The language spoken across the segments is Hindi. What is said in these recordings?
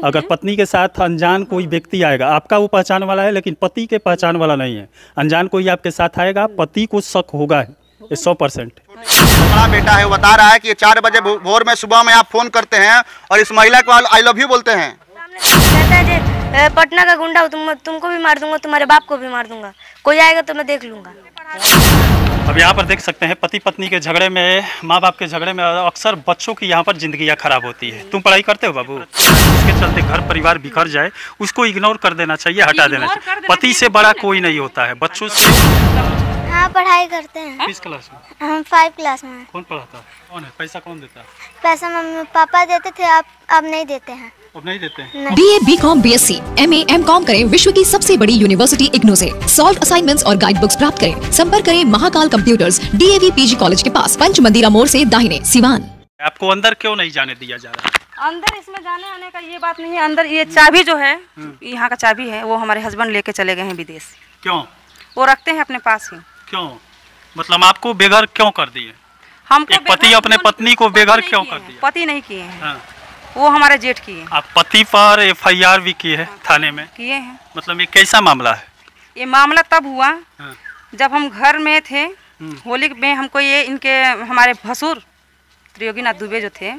अगर पत्नी के साथ अनजान कोई व्यक्ति आएगा, आपका वो पहचान वाला है लेकिन पति के पहचान वाला नहीं है, अनजान कोई आपके साथ आएगा, पति को शक होगा ये 100%। बड़ा बेटा है, वो बता रहा है कि 4 बजे भोर में सुबह में आप फोन करते हैं और इस महिला को आई लव यू बोलते हैं। कहता है पटना का गुंडा हूँ, तुमको भी मार दूंगा, तुम्हारे बाप को भी मार दूंगा, कोई आएगा तो मैं देख लूंगा। अब यहाँ पर देख सकते हैं पति पत्नी के झगड़े में, माँ बाप के झगड़े में अक्सर बच्चों की यहाँ पर जिंदगियाँ खराब होती है। तुम पढ़ाई करते हो बाबू? इसके चलते घर परिवार बिखर जाए, उसको इग्नोर कर देना चाहिए, हटा देना चाहिए। पति से बड़ा कोई नहीं होता है। बच्चों से हाँ पढ़ाई करते हैं। किस क्लास में? हम 5 क्लास में। कौन पढ़ाता है? कौन है? पैसा कौन देता है? पैसा मम्मी पापा देते थे, अब नहीं देते हैं। अब नहीं देते हैं। BA, BCom, BSc, MA, MCom करें विश्व की सबसे बड़ी यूनिवर्सिटी इग्नू से। सॉल्व असाइनमेंट्स और गाइड बुक्स प्राप्त करें। संपर्क करें Mahakal computers, DAV PG college के पास, पंच मंदिरा मोड़ से दाहिने, सिवान। आपको अंदर क्यों नहीं जाने दिया जा रहा है? अंदर इसमें जाने आने का ये बात नहीं है। अंदर ये चाबी जो है, यहाँ का चाबी है, वो हमारे हस्बैंड लेके चले गए हैं विदेश। क्यों? वो रखते हैं अपने पास ही। क्यों? मतलब आपको बेघर क्यों कर दिए? हमको एक पति अपने पत्नी को बेघर क्यों कर दिया? पति नहीं किए हैं। हाँ। वो हमारे जेठ किए। आप पति पर FIR भी किए हैं थाने में? किए हैं। मतलब ये कैसा मामला है? ये मामला तब हुआ हाँ। जब हम घर में थे, होली में हमको ये इनके हमारे भसुर त्रियोगीनाथ दुबे जो थे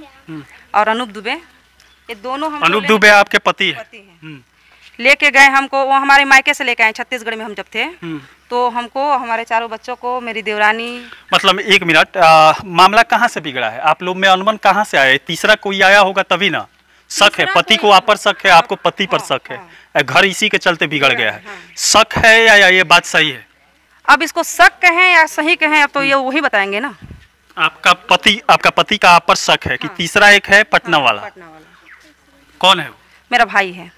और अनूप दुबे, ये दोनों हम अनूप दुबे आपके पति है? लेके गए हमको। वो हमारे मायके से लेके आए छत्तीसगढ़ में हम जब थे, तो हमको हमारे चारों बच्चों को, मेरी देवरानी। मतलब एक मिनट, मामला कहाँ से बिगड़ा है? आप लोग में अनुमान कहाँ से आए? तीसरा कोई आया होगा तभी ना? शक है, पति को आप पर शक है, आपको पति पर शक है, घर इसी के चलते बिगड़ गया है। शक है या ये बात सही है? अब इसको शक कहें या सही कहें, अब तो ये वही बताएंगे ना। आपका पति का आप पर शक है कि तीसरा एक है पटना वाला। कौन है वो? मेरा भाई है।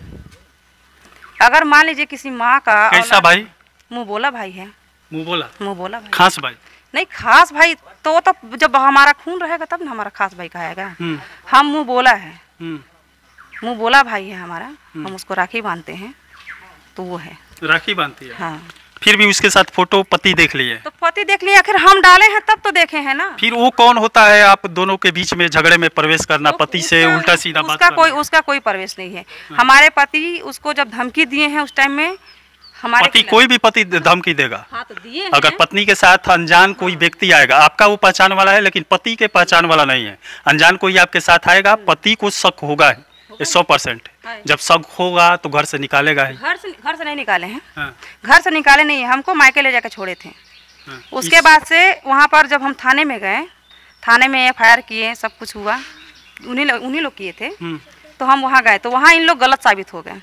अगर मान लीजिए किसी माँ का कैसा भाई? मुँह बोला भाई है। मुँह बोला भाई। खास भाई? नहीं, खास भाई तो जब हमारा खून रहेगा तब ना हमारा खास भाई कहेगा। हम मुँह बोला है, मुँह बोला भाई है हमारा। हम उसको राखी बांधते हैं तो वो है। राखी बांधती है? हाँ। फिर भी उसके साथ फोटो पति देख लिए? तो पति देख लिए, आखिर हम डाले हैं तब तो देखे हैं ना। फिर वो कौन होता है आप दोनों के बीच में झगड़े में प्रवेश करना, पति से उल्टा सीधा बात करना? उसका कोई प्रवेश नहीं है। हमारे पति उसको जब धमकी दिए हैं उस टाइम में, हमारे पति कोई भी पति धमकी देगा? हाँ, तो दिए हैं। अगर पत्नी के साथ अनजान कोई व्यक्ति आएगा, आपका वो पहचान वाला है लेकिन पति के पहचान वाला नहीं है, अनजान कोई आपके साथ आएगा, पति को शक होगा ये 100%। जब शक होगा तो घर से निकालेगा ही। घर से नहीं निकाले हैं। हाँ। घर से निकाले नहीं है, हमको मायके ले जाकर छोड़े थे। हाँ। उसके बाद से वहाँ पर जब हम थाने में गए, थाने में FIR किए, सब कुछ हुआ, उन्हीं लोग किए थे। तो हम वहाँ गए तो वहाँ इन लोग गलत साबित हो गए।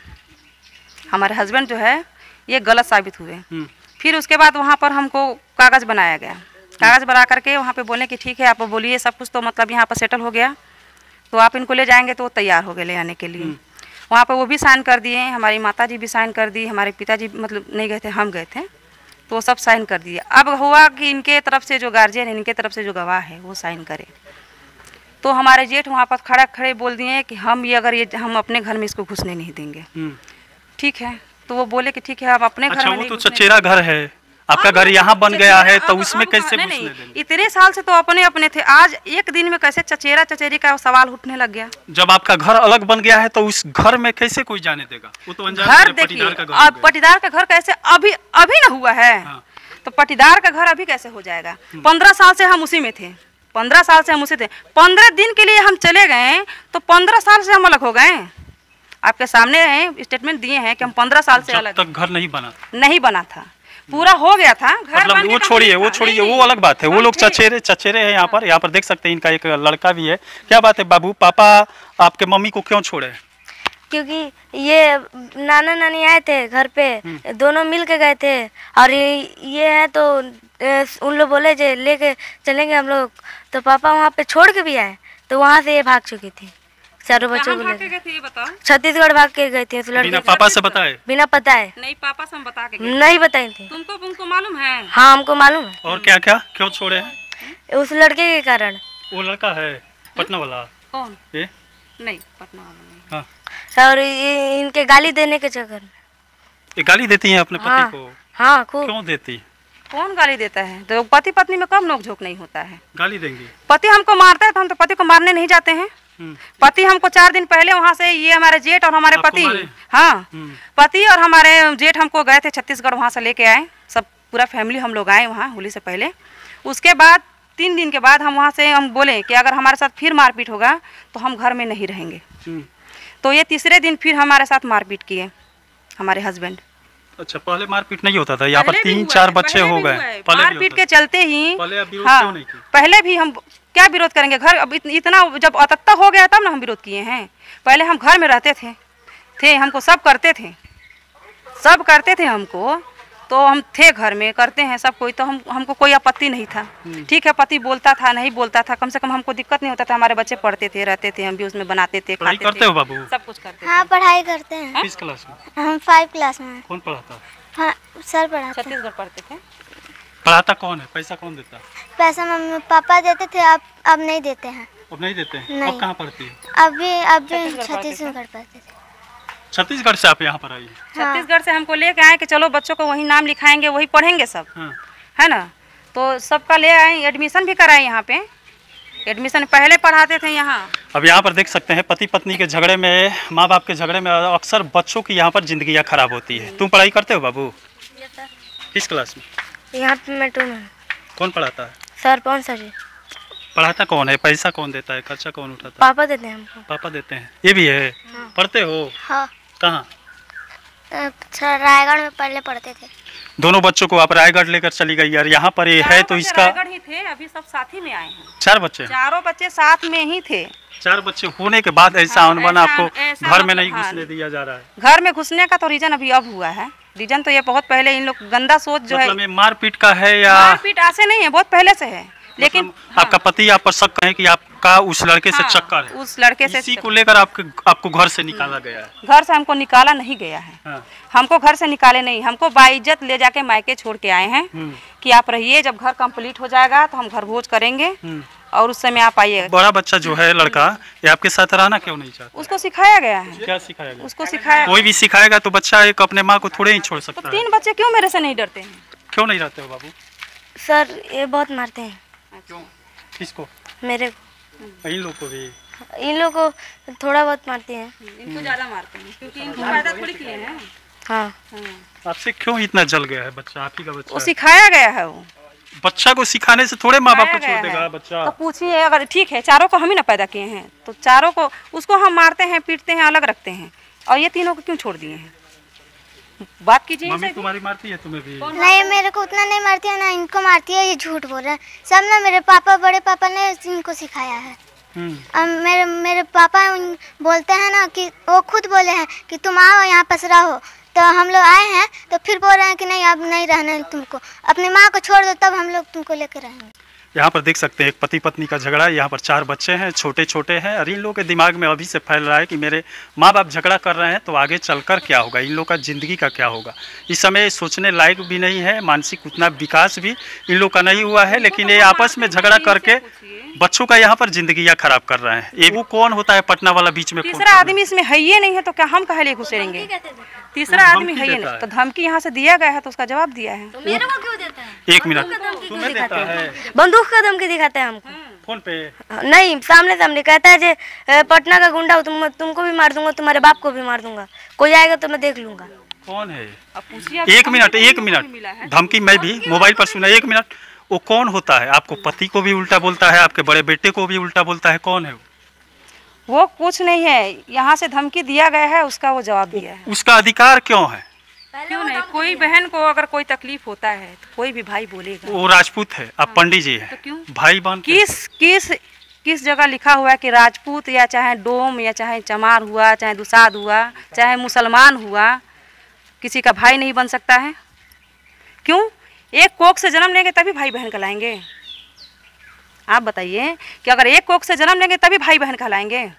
हमारे हस्बैंड जो है ये गलत साबित हुए। फिर उसके बाद वहाँ पर हमको कागज़ बनाया गया। कागज़ बना करके वहाँ पे बोले कि ठीक है आप बोलिए सब कुछ, तो मतलब यहाँ पर सेटल हो गया, तो आप इनको ले जाएंगे। तो वो तैयार हो गए ले आने के लिए। वहाँ पे वो भी साइन कर दिए, हमारी माताजी भी साइन कर दी, हमारे पिताजी मतलब नहीं गए थे, हम गए थे, तो वो सब साइन कर दिए। अब हुआ कि इनके तरफ से जो गार्जियन है, इनके तरफ से जो गवाह है वो साइन करे। तो हमारे जेठ वहाँ पर खड़े बोल दिए कि हम हम अपने घर में इसको घुसने नहीं देंगे। ठीक है, तो वो बोले कि ठीक है आप अपने घर में। वो तो चचेरा घर है, आपका घर यहाँ बन गया है, तो उसमें कैसे घुसने देंगे? इतने साल से तो अपने थे, आज एक दिन में कैसे चचेरा चचेरी का सवाल उठने लग गया? जब आपका घर अलग बन गया है तो उस घर में कैसे कोई जाने देगा? वो तो अनजान घर देखिए, पटीदार का घर कैसे अभी ना हुआ है। हाँ। तो पटीदार का घर अभी कैसे हो जाएगा? 15 साल से हम उसी में थे, 15 साल से हम उसी थे। 15 दिन के लिए हम चले गए तो 15 साल से हम अलग हो गए। आपके सामने स्टेटमेंट दिए हैं कि हम 15 साल से अलग। तक घर नहीं बना था, पूरा हो गया था घर। मतलब वो छोड़िए वो अलग बात है। वो लोग चचेरे हैं। यहाँ पर देख सकते हैं इनका एक लड़का भी है। क्या बात है बाबू, पापा आपके मम्मी को क्यों छोड़े? क्योंकि ये नाना नानी आए थे घर पे, दोनों मिल के गए थे, और ये है तो उन लोग बोले जे लेके चलेंगे हम लोग, तो पापा वहाँ पे छोड़ के भी आए, तो वहाँ से ये भाग चुकी थी चारों बच्चों को लेकर। छत्तीसगढ़ भाग के गई थी। बिना पापा से बताए? बिना पता है। नहीं, पापा से हम बता के नहीं बताई थी। तुमको मालूम है? हाँ, हमको मालूम है। और क्या क्यों छोड़े हैं? उस लड़के के कारण। वो लड़का है पटना वाला? कौन? ये नहीं, पटना वाला नहीं। हाँ। और इनके गाली देने के चक्कर में। ये गाली देती हैं अपने पति को? हाँ, खूब। क्यों देती? कौन गाली देता है? तो पति पत्नी में कब नोक झोंक नहीं होता है? गाली देंगी? पति हमको मारता है तो हम तो पति को मारने नहीं जाते हैं। पति हमको 4 दिन पहले वहाँ से, ये हमारे जेठ और हमारे पति, हाँ पति और हमारे जेठ हमको गए थे छत्तीसगढ़, वहाँ से लेके आए सब, पूरा फैमिली हम लोग आए वहाँ होली से पहले। उसके बाद 3 दिन के बाद हम वहाँ से हम बोले कि अगर हमारे साथ फिर मारपीट होगा तो हम घर में नहीं रहेंगे। तो ये तीसरे दिन फिर हमारे साथ मारपीट किए हमारे हस्बैंड। अच्छा, पहले मारपीट नहीं होता था? यहाँ पर 3-4 बच्चे हो गए। मारपीट के चलते ही पहले विरोध हाँ, क्यों नहीं किया? पहले भी हम क्या विरोध करेंगे, घर अब इतना जब अतत्ता हो गया तब ना हम विरोध किए हैं। पहले हम घर में रहते थे हमको सब करते थे हमको, तो हम थे घर में करते हैं सब कोई, तो हमको कोई आपत्ति नहीं था। ठीक है, पति बोलता था नहीं बोलता था, कम से कम हमको दिक्कत नहीं होता था। हमारे बच्चे पढ़ते थे, रहते थे, हम भी उसमें बनाते थे, पढ़ाई खाते करते थे, हो बाबू? सब कुछ करते हाँ, पढ़ाई करते हैं। किस क्लास में? हम 5 क्लास में हैं। कौन पढ़ाता? हाँ, सर पढ़ाते हैं। छत्तीसगढ़ पढ़ते थे। पढ़ाता कौन है? पैसा कौन देता? पैसा मम्मी पापा देते थे, अब नहीं देते हैं। अब नहीं देते हैं? नहीं। अब कहाँ पढ़ती है? अभी छत्तीसगढ़ पढ़ते थे। छत्तीसगढ़ से आप यहाँ पर आई? छत्तीसगढ़ से हमको लेके आए कि चलो बच्चों को वही नाम लिखाएंगे, वही पढ़ेंगे सब, है ना। तो सबका ले आए, एडमिशन भी कराए यहाँ पे। एडमिशन पहले पढ़ाते थे यहाँ। अब यहाँ पर देख सकते हैं पति पत्नी के झगड़े में, माँ बाप के झगड़े में अक्सर बच्चों की यहाँ पर जिंदगियाँ खराब होती है। तुम पढ़ाई करते हो बाबू? किस क्लास में? यहाँ पे मैं 2 में। कौन पढ़ाता है? सर कौन सा जी? पढ़ाता कौन है? पैसा कौन देता है? खर्चा कौन उठाता है? पापा देते हैं हमको। पापा देते हैं। ये भी है? पढ़ते हो? हाँ। कहाँ? रायगढ़ में पहले पढ़ते थे। दोनों बच्चों को आप रायगढ़ लेकर चली गई यार। यहाँ पर ये है तो इसका रायगढ़ ही थे, अभी सब साथ ही में आए हैं। 4 बच्चे? चारों बच्चे साथ में ही थे। 4 बच्चे होने के बाद ऐसा अनबन आपको घर में नहीं घुसने दिया जा रहा है? घर में घुसने का तो रीजन अभी अब हुआ है। रीजन तो ये बहुत पहले इन लोग गंदा सोच जो है, मतलब ये मारपीट का है या मारपीट ऐसे नहीं है, बहुत पहले से है। लेकिन मतलब आपका पति आप पर शक है कि आपका उस लड़के से चक्कर है? उस लड़के से इसी को लेकर आपको घर से निकाला गया है? घर से हमको निकाला नहीं गया है। हाँ। हमको घर से निकाले नहीं, हमको बाइज्जत ले जाके मायके छोड़ के आए हैं कि आप रहिए, जब घर कंप्लीट हो जाएगा तो हम घर भोज करेंगे और उस समय आप आइए। बड़ा बच्चा जो है लड़का, ये आपके साथ रहना क्यों नहीं चाहता? उसको सिखाया गया है। क्या सिखाया गया? उसको सिखाया, कोई भी सिखाएगा तो बच्चा एक अपने माँ को थोड़े ही छोड़ तो सकता है। 3 बच्चे क्यों मेरे से नहीं डरते हैं? क्यों नहीं रहते हो बाबू? सर ये बहुत मारते हैं। क्यों? किसको? मेरे को। इन लोग को भी? इन लोग को थोड़ा बहुत मारते हैं। इनको ज्यादा मारते हैं क्योंकि इनको पैदा थोड़ी किए हैं। हाँ। आपसे क्यों इतना जल गया है बच्चा? आप ही का बच्चा वो सिखाया गया है। वो बच्चा को सिखाने से थोड़े माँ बाप को सिखाया छोड़ गया देगा है। बच्चा? तो पूछिए, अगर ठीक है, चारों को हम ही ना पैदा किए हैं, तो चारों को उसको हम मारते हैं, पीटते हैं, अलग रखते हैं, और ये तीनों को क्यों छोड़ दिए हैं? बात कीजिए। मम्मी तुम्हारी मारती है तुम्हें भी? नहीं, मेरे को उतना नहीं मारती है ना, इनको मारती है। ये झूठ बोल रहे हैं सब ना। मेरे पापा, बड़े पापा ने इनको सिखाया है। मेरे पापा बोलते हैं ना कि वो खुद बोले हैं कि तुम आओ यहाँ पस रहो, तो हम लोग आए हैं तो फिर बोल रहे हैं कि नहीं अब नहीं रहना है तुमको, अपनी माँ को छोड़ दो तब हम लोग तुमको लेकर रहेंगे। यहाँ पर देख सकते हैं एक पति पत्नी का झगड़ा है। यहाँ पर 4 बच्चे हैं, छोटे छोटे हैं, और इन लोगों के दिमाग में अभी से फैल रहा है कि मेरे माँ बाप झगड़ा कर रहे हैं तो आगे चलकर क्या होगा, इन लोग का ज़िंदगी का क्या होगा। इस समय सोचने लायक भी नहीं है, मानसिक उतना विकास भी इन लोग का नहीं हुआ है, लेकिन ये आपस में झगड़ा करके बच्चों का यहाँ पर जिंदगियाँ खराब कर रहे हैं। ये वो कौन होता है पटना वाला बीच में? तीसरा आदमी इसमें है ही नहीं है, तो क्या हम कहे लिए घुसेंगे? तीसरा आदमी है ही नहीं, तो धमकी यहाँ से दिया गया है तो उसका जवाब दिया है। मेरे को क्यों देता है? 1 मिनट तुम्हें देता है? बंदूक का धमकी दिखाता है हमको। फोन पे? नहीं, सामने सामने कहता है जे पटना का गुंडा हो, तुमको भी मार दूंगा, तुम्हारे बाप को भी मार दूंगा, कोई आएगा तो मैं देख लूंगा। कौन है? अब पूछिए। 1 मिनट धमकी मैं भी मोबाइल पर सुना। 1 मिनट, वो कौन होता है? आपको पति को भी उल्टा बोलता है, आपके बड़े बेटे को भी उल्टा बोलता है, कौन है वो? कुछ नहीं है, यहाँ से धमकी दिया गया है, उसका वो जवाब दिया है। उसका अधिकार क्यों है? क्यों नहीं? कोई बहन को अगर कोई तकलीफ होता है तो कोई भी भाई बोलेगा। वो राजपूत है, आप पंडित जी तो हैं, क्यों? भाई बहन किस जगह लिखा हुआ है कि राजपूत या चाहे डोम या चाहे चमार हुआ, चाहे दुसाद हुआ, चाहे मुसलमान हुआ, किसी का भाई नहीं बन सकता है? क्यों? एक कोख से जन्म लेंगे तभी भाई बहन कहलाएंगे? आप बताइए कि अगर एक कोख से जन्म लेंगे तभी भाई बहन कहलाएंगे?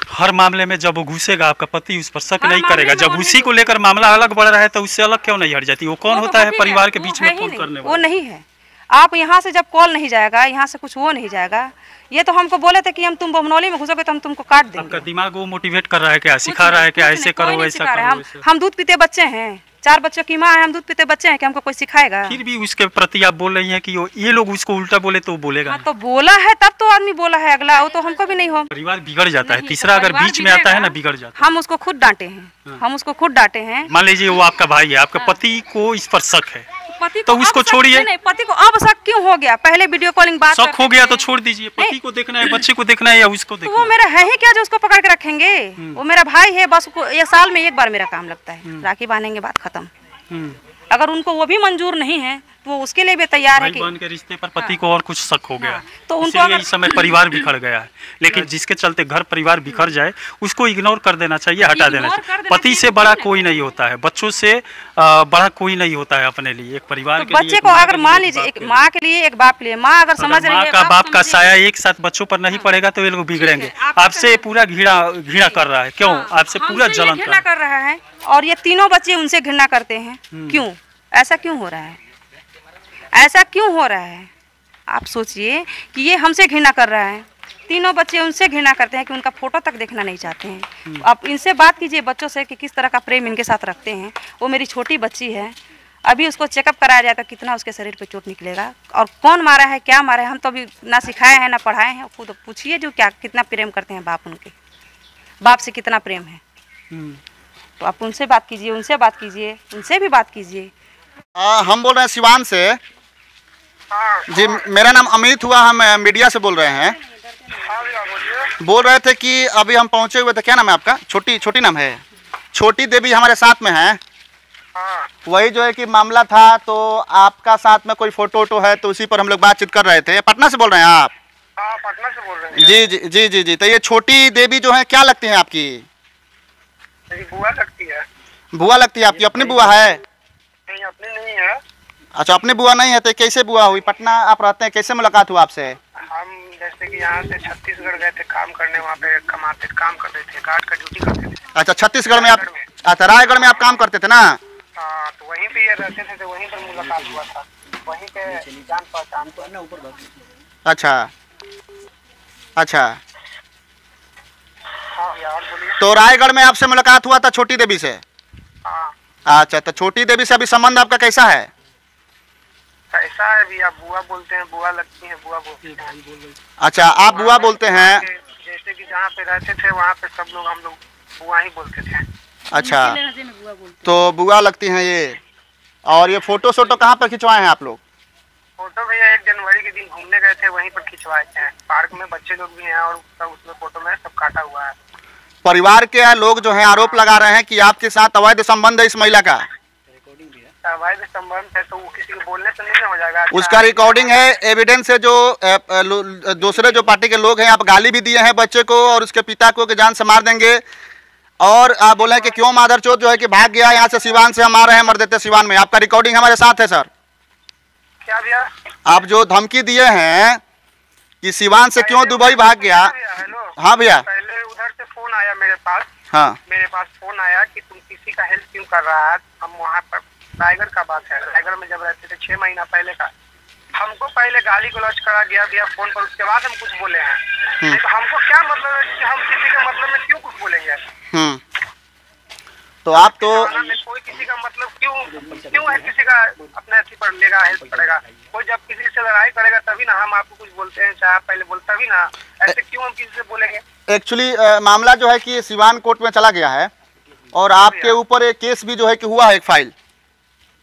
हर मामले में जब वो घुसेगा आपका पति उस पर शक नहीं करेगा। जब उसी को लेकर मामला अलग बढ़ रहा है तो उससे अलग क्यों नहीं हट जाती? वो कौन होता है परिवार के बीच में फोन करने वाला? वो नहीं है। आप यहाँ से जब कॉल नहीं जाएगा, यहाँ से कुछ वो नहीं जाएगा, ये तो हमको बोले थे कि हम तुम बमनौली में घुसोगे तो हम तुमको काट देंगे। आपका दिमाग वो मोटिवेट कर रहा है क्या, सिखा रहा है क्या, ऐसे करो वैसा करो? हम दूध पीते बच्चे हैं, 4 बच्चों की माँ है, हम दूध पीते बच्चे हैं कि हमको कोई सिखाएगा? फिर भी उसके प्रति आप बोल रही हैं कि ये लोग उसको उल्टा बोले तो बोलेगा। हाँ, तो बोला है तब तो आदमी बोला है, अगला वो तो हमको भी नहीं हो। परिवार बिगड़ जाता है, तीसरा अगर बीच में आता है ना बिगड़ जाता है। हम उसको खुद डांटे हैं, हम उसको खुद डांटे हैं। मान लीजिए वो आपका भाई है, आपके पति को इस पर शक है पति तो उसको छोड़िए। नहीं, पति को अब शक क्यों हो गया? पहले वीडियो कॉलिंग बात शक हो गया तो छोड़ दीजिए। पति को देखना है, बच्चे को देखना है या उसको देखना तो वो मेरा है ही क्या जो उसको पकड़ के रखेंगे? वो मेरा भाई है, बस ये साल में एक बार मेरा काम लगता है, राखी बांधेंगे, बात खत्म। अगर उनको वो भी मंजूर नहीं है तो वो उसके लिए भी तैयार है कि बहन के रिश्ते पर पति को और कुछ शक हो गया, तो उनको इसीलिए इस समय परिवार बिखर गया है। लेकिन जिसके चलते घर परिवार बिखर जाए उसको इग्नोर कर देना चाहिए, हटा देना चाहिए। पति से बड़ा कोई नहीं होता है, बच्चों से बड़ा कोई नहीं होता है अपने लिए, एक परिवार के लिए। बच्चे को अगर मान लीजिए एक माँ के लिए, एक बाप के लिए, माँ अगर समझ रही है, माँ का बाप का साया एक साथ बच्चों पर नहीं पड़ेगा तो ये लोग बिगड़ेंगे। आपसे पूरा घृणा कर रहा है, क्यों? आपसे पूरा जलन घृणा कर रहा है, और ये तीनों बच्चे उनसे घृणा करते हैं। क्यों? ऐसा क्यों हो रहा है? ऐसा क्यों हो रहा है? आप सोचिए कि ये हमसे घृणा कर रहा है, तीनों बच्चे उनसे घृणा करते हैं कि उनका फोटो तक देखना नहीं चाहते हैं। आप इनसे बात कीजिए बच्चों से कि किस तरह का प्रेम इनके साथ रखते हैं। वो मेरी छोटी बच्ची है, अभी उसको चेकअप कराया जाए तो कितना उसके शरीर पे चोट निकलेगा, और कौन मारा है, क्या मारा है, हम तो अभी ना सिखाए हैं ना पढ़ाए हैं। खुद पूछिए जो क्या कितना प्रेम करते हैं बाप, उनके बाप से कितना प्रेम है। तो आप उनसे बात कीजिए, उनसे बात कीजिए, उनसे भी बात कीजिए। हम बोल रहे हैं सिवान से जी, मेरा नाम अमित हुआ, हम मीडिया से बोल रहे हैं। बोल रहे थे कि अभी हम पहुंचे हुए थे, क्या नाम है आपका? छोटी नाम है, छोटी देवी हमारे साथ में है। वही जो है कि मामला था, तो आपका साथ में कोई फोटो वोटो है तो उसी पर हम लोग बातचीत कर रहे थे। पटना से बोल रहे हैं आप? हाँ, पटना से बोल रहे हैं। जी जी जी जी जी। तो ये छोटी देवी जो है क्या लगती है आपकी? मेरी बुआ लगती है। बुआ लगती है आपकी? अपनी बुआ है? नहीं, अपनी नहीं है। अच्छा, अपनी बुआ नहीं है तो कैसे बुआ हुई? पटना आप रहते हैं, कैसे मुलाकात हुआ आपसे? हम जैसे कि यहाँ से छत्तीसगढ़ गए थे काम करने, वहाँ पे काम करते थे, गार्ड का ड्यूटी करते थे। अच्छा, छत्तीसगढ़ में आप? अच्छा, रायगढ़ में आप काम करते थे ना? हाँ, तो वहीं पे ये रहते थे, तो वहीं पर मुलाकात हुआ था, वहीं पे जान पहचान। अच्छा अच्छा। हाँ भैया, और बोलिए। तो रायगढ़ में आपसे मुलाकात हुआ था छोटी देवी से? हाँ। अच्छा, तो छोटी देवी से अभी संबंध आपका कैसा है? ऐसा है भैया, बुआ बोलते हैं, बुआ लगती है, बुआ बोलते हैं। अच्छा, आप बुआ बोलते हैं? जैसे कि जहाँ पे रहते थे वहाँ पे सब लोग हम लोग बुआ ही बोलते थे। अच्छा, तो बुआ लगती हैं ये। और ये फोटो सोटो कहाँ पर खिंचवाए हैं आप लोग? फोटो भैया 1 जनवरी के दिन घूमने गए थे, वहीं पर खिंचवाए थे, पार्क में बच्चे लोग भी हैं और सब उसमें फोटो में सब काटा हुआ है। परिवार के लोग जो हैं आरोप लगा रहे हैं कि आपके साथ अवैध संबंध है इस महिला का। अवैध संबंध है तो वो किसी को बोलने से नहीं हो जाएगा? उसका रिकॉर्डिंग है, एविडेंस है। जो दूसरे जो पार्टी के लोग हैं, आप गाली भी दिए हैं बच्चे को और उसके पिता को कि जान से मार देंगे, और आप बोले कि क्यों मादरचोद जो है कि भाग गया यहाँ से, सिवान से हम आ रहे हैं, मर देते सिवान में। आपका रिकॉर्डिंग हमारे साथ है सर। क्या भैया? आप जो धमकी दिए हैं कि सिवान से क्यों दुबई भाग गया। हेलो। हाँ भैया। पहले उधर से फोन आया मेरे पास। हाँ, मेरे पास फोन आया कि तुम किसी का हेल्प क्यों कर रहा है। हम वहाँ पर रायगढ़ का बात है, रायगढ़ में जब रहते थे 6 महीना पहले का, हमको पहले गाली गलौज करा गया भैया फोन पर, उसके बाद हम कुछ बोले हैं। तो हमको क्या मतलब है कि हम किसी के मतलब में क्यों कुछ बोलेंगे? तो आप तो कोई किसी का मतलब क्यों है, किसी का अपने अथी पर लेगा, हेल्प करेगा। कोई जब किसी से लड़ाई करेगा तभी ना हम आपको कुछ बोलते हैं, चाहे पहले बोलता भी ना, ऐसे क्यों हम किसी से बोलेंगे? एक्चुअली मामला जो है कि सिवान कोर्ट में चला गया है और आपके ऊपर एक केस भी जो है कि हुआ है, एक फाइल।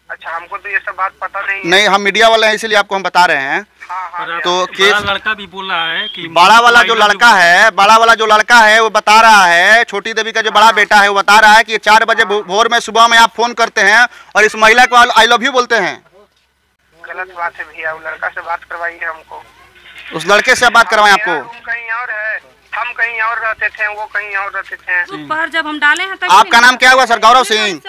अच्छा, हमको तो ये सब बात पता नहीं, हम मीडिया वाले हैं इसीलिए आपको हम बता रहे हैं। हाँ, तो केस लड़का भी बोल रहा है कि बड़ा वाला जो लड़का है वो बता रहा है, छोटी देवी का जो बड़ा बेटा है वो बता रहा है कि 4 बजे भोर में सुबह में आप फोन करते हैं और इस महिला को आई लव यू बोलते हैं। गलत बात है भैया, वो लड़का से बात करवाइए हमको। उस लड़के से बात करवाएं आपको? कहीं और है, हम कहीं और रहते थे, वो कहीं और रहते थे। पर जब हम डाले हैं तब आपका नाम क्या हुआ सर? गौरव सिंह।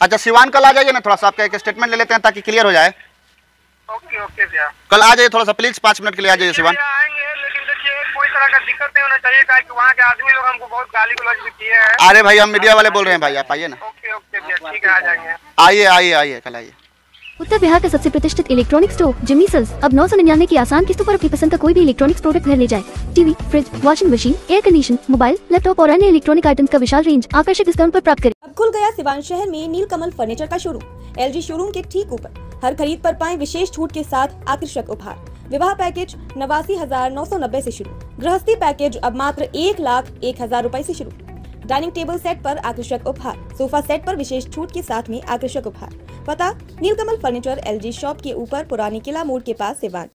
अच्छा, सिवान कल आ जाइए ना, थोड़ा सा आपका एक स्टेटमेंट ले लेते हैं ताकि क्लियर हो जाए। ओके ओके भैया, कल आ जाइए, थोड़ा सा प्लीज 5 मिनट के लिए आ जाइए सिवान। आएंगे, लेकिन देखिए कोई तरह का दिक्कत नहीं होना चाहिए, कि वहाँ के आदमी लोग हमको बहुत गाली गलौज भी किए हैं। अरे भाई, हम मीडिया वाले बोल रहे हैं भाई, आप आइए ना। ओके ओके भैया, ठीक है, आ जाएंगे। आइए आइए आइए, कल आइए। उत्तर बिहार का सबसे प्रतिष्ठित इलेक्ट्रॉनिक स्टोर जिमी सेल्स अब 999 की आसान किस्तों पर अपनी पसंद का कोई भी इलेक्ट्रॉनिक्स प्रोडक्ट घर ले जाए। TV, fridge, washing machine, air condition, mobile, laptop और अन्य इलेक्ट्रॉनिक आइटम्स का विशाल रेंज आकर्षक डिस्काउंट पर प्राप्त करें। अब खुल गया सिवान शहर में नीलकमल फर्नीचर का शोरूम। LG शोरूम के ठीक ऊपर हर खरीद पर पाएं विशेष छूट के साथ आकर्षक उपहार। विवाह पैकेज 89,990 से शुरू। गृहस्थी पैकेज अब मात्र 1,01,000 रुपए से शुरू। डाइनिंग टेबल सेट पर आकर्षक उपहार। सोफा सेट पर विशेष छूट के साथ में आकर्षक उपहार। पता नीलकमल फर्नीचर LG शॉप के ऊपर पुरानी किला मोड़ के पास सिवान।